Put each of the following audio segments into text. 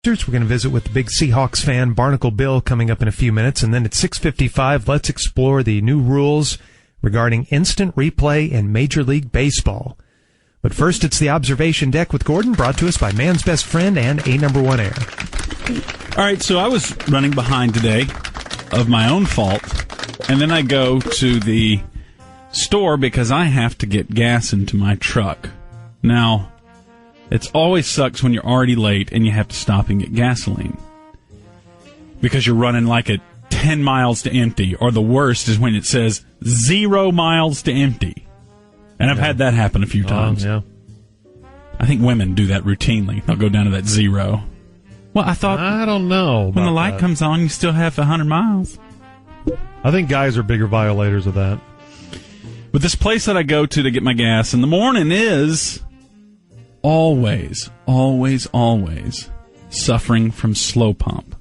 We're going to visit with the big Seahawks fan, Barnacle Bill, coming up in a few minutes. And then at 6:55, let's explore the new rules regarding instant replay in Major League Baseball. But first, it's the Observation Deck with Gordon, brought to us by Man's Best Friend and A Number One Air. All right, so I was running behind today of my own fault, and then I go to the store because I have to get gas into my truck. Now, it always sucks when you're already late and you have to stop and get gasoline because you're running like at 10 miles to empty, or the worst is when it says 0 miles to empty. And I've had that happen a few times. Yeah. I think women do that routinely. They'll go down to that 0. Well, I don't know. When the light comes on, you still have 100 miles. I think guys are bigger violators of that. But this place that I go to get my gas in the morning is always suffering from slow pump.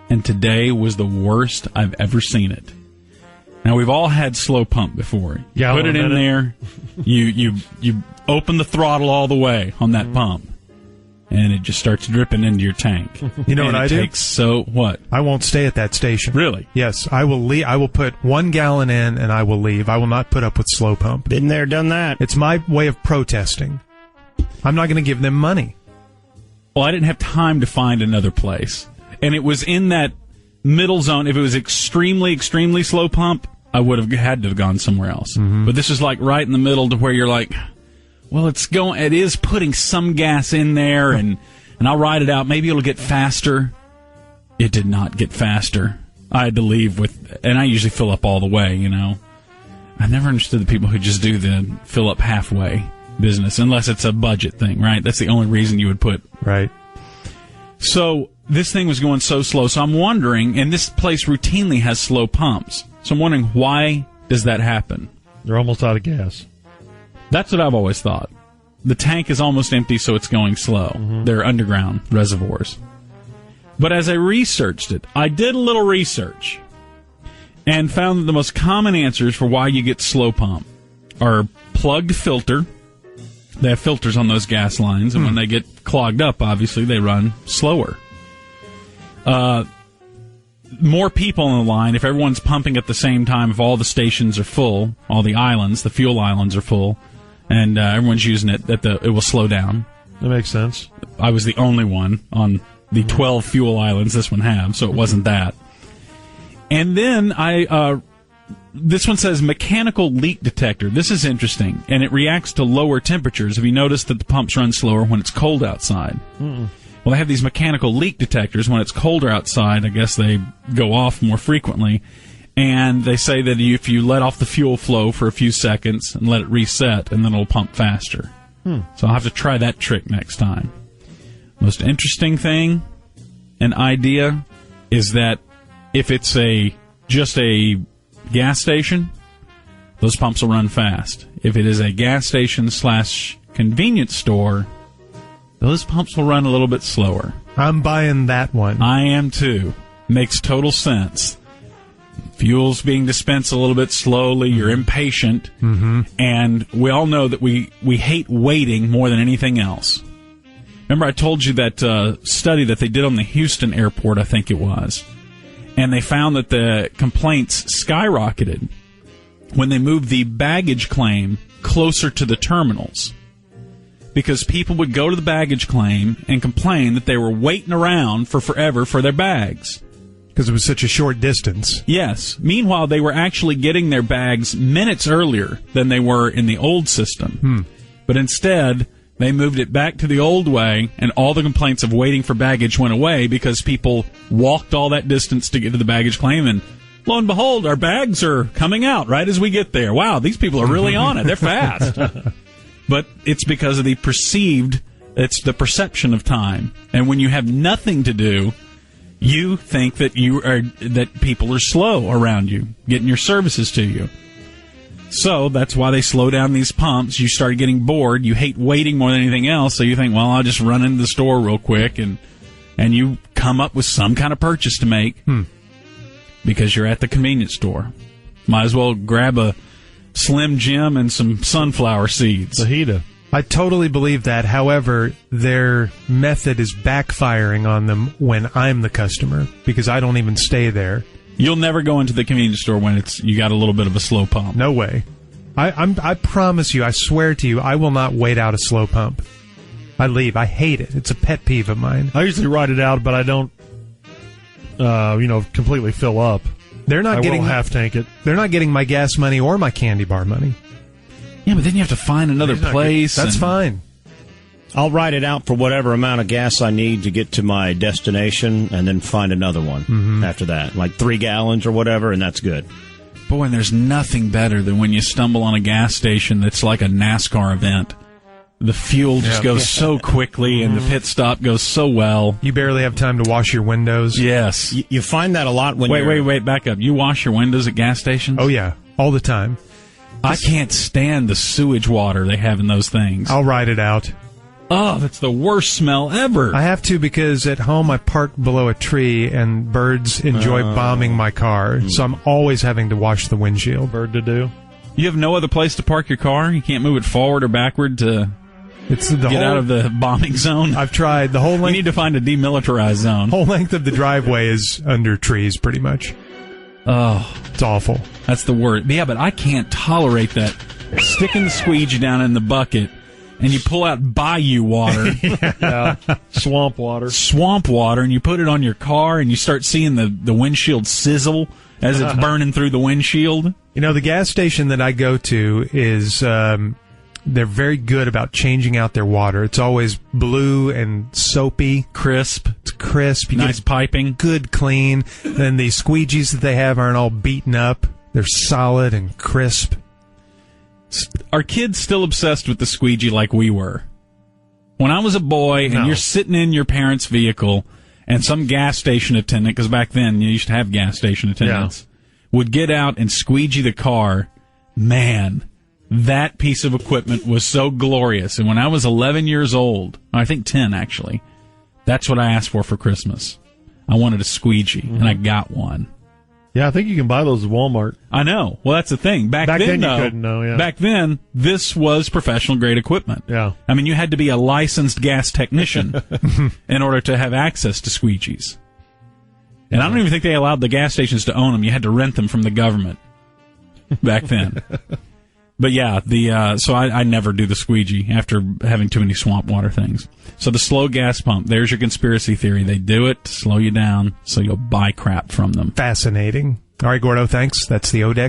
And today was the worst I've ever seen it. Now, we've all had slow pump before. You put it in there, you open the throttle all the way on that pump, and it just starts dripping into your tank. You know what I do? What? I won't stay at that station. Really? Yes, I will leave. I will put 1 gallon in, and I will leave. I will not put up with slow pump. Been there, done that. It's my way of protesting. I'm not going to give them money. Well, I didn't have time to find another place. And it was in that middle zone. If it was extremely, extremely slow pump, I would have had to have gone somewhere else. Mm-hmm. But this is like right in the middle to where you're like, well, it is putting some gas in there, and I'll ride it out. Maybe it'll get faster. It did not get faster. I had to leave and I usually fill up all the way, you know. I never understood the people who just do the fill up halfway business, unless it's a budget thing, right? That's the only reason you would put. Right. So this thing was going so slow. So I'm wondering, and this place routinely has slow pumps. So I'm wondering, why does that happen? They're almost out of gas. That's what I've always thought. The tank is almost empty, so it's going slow. Mm-hmm. They're underground reservoirs. But as I researched it, I did a little research and found that the most common answers for why you get slow pump are plugged filter. They have filters on those gas lines, and when they get clogged up, obviously, they run slower. More people on the line, if everyone's pumping at the same time, if all the stations are full, all the islands, the fuel islands are full, and everyone's using it, it will slow down. That makes sense. I was the only one on the 12 fuel islands this one have, so it wasn't that. And then this one says mechanical leak detector. This is interesting, and it reacts to lower temperatures. Have you noticed that the pumps run slower when it's cold outside? Mm-mm. Well, they have these mechanical leak detectors. When it's colder outside, I guess they go off more frequently. And they say that if you let off the fuel flow for a few seconds and let it reset, and then it'll pump faster. So I'll have to try that trick next time. Most interesting thing, an idea, is that if it's just a gas station, those pumps will run fast. If it is a gas station / convenience store, those pumps will run a little bit slower. I'm buying that one. I am too. Makes total sense. Fuel's being dispensed a little bit slowly. You're impatient. Mm-hmm. And we all know that we hate waiting more than anything else. Remember I told you that study that they did on the Houston airport, I think it was. And they found that the complaints skyrocketed when they moved the baggage claim closer to the terminals. Because people would go to the baggage claim and complain that they were waiting around for forever for their bags. Because it was such a short distance. Yes. Meanwhile, they were actually getting their bags minutes earlier than they were in the old system. But instead, they moved it back to the old way, and all the complaints of waiting for baggage went away because people walked all that distance to get to the baggage claim, and lo and behold, our bags are coming out right as we get there. Wow, these people are really on it. They're fast. But it's because of it's the perception of time. And when you have nothing to do, you think that that people are slow around you, getting your services to you. So that's why they slow down these pumps. You start getting bored. You hate waiting more than anything else. So you think, well, I'll just run into the store real quick, and you come up with some kind of purchase to make because you're at the convenience store. Might as well grab a Slim Jim and some sunflower seeds. Fajita. I totally believe that. However, their method is backfiring on them when I'm the customer because I don't even stay there. You'll never go into the convenience store when you got a little bit of a slow pump. No way. I promise you, I swear to you, I will not wait out a slow pump. I leave. I hate it. It's a pet peeve of mine. I usually ride it out, but I don't, completely fill up. They're not getting half tank it. They're not getting my gas money or my candy bar money. Yeah, but then you have to find another place. That's fine. I'll ride it out for whatever amount of gas I need to get to my destination and then find another one after that. Like 3 gallons or whatever, and that's good. Boy, and there's nothing better than when you stumble on a gas station that's like a NASCAR event. The fuel just goes so quickly, and the pit stop goes so well. You barely have time to wash your windows. Yes. You find that a lot when Wait, back up. You wash your windows at gas stations? Oh, yeah. All the time. I can't stand the sewage water they have in those things. I'll ride it out. Oh, that's the worst smell ever. I have to because at home I park below a tree and birds enjoy bombing my car, so I'm always having to wash the windshield. Bird to do. You have no other place to park your car? You can't move it forward or backward to get out of the bombing zone? I've tried. The whole length. You need to find a demilitarized zone. Whole length of the driveway is under trees, pretty much. Oh. It's awful. That's the word. Yeah, but I can't tolerate that. Sticking the squeegee down in the bucket, and you pull out bayou water. Yeah. Swamp water. Swamp water, and you put it on your car, and you start seeing the windshield sizzle as it's burning through the windshield. You know, the gas station that I go to is, they're very good about changing out their water. It's always blue and soapy. Crisp. It's crisp. You nice get piping. Good clean. Then the squeegees that they have aren't all beaten up. They're solid and crisp. Are kids still obsessed with the squeegee like we were? When I was a boy and you're sitting in your parents' vehicle and some gas station attendant, because back then you used to have gas station attendants, would get out and squeegee the car, man, that piece of equipment was so glorious. And when I was 11 years old, I think 10 actually, that's what I asked for Christmas. I wanted a squeegee, and I got one. Yeah, I think you can buy those at Walmart. I know. Well, that's the thing. Back then, you couldn't know, yeah. Back then, this was professional-grade equipment. Yeah. I mean, you had to be a licensed gas technician in order to have access to squeegees. And I don't even think they allowed the gas stations to own them. You had to rent them from the government back then. But yeah, so I never do the squeegee after having too many swamp water things. So the slow gas pump, there's your conspiracy theory. They do it to slow you down so you'll buy crap from them. Fascinating. All right, Gordo, thanks. That's the O-Deck.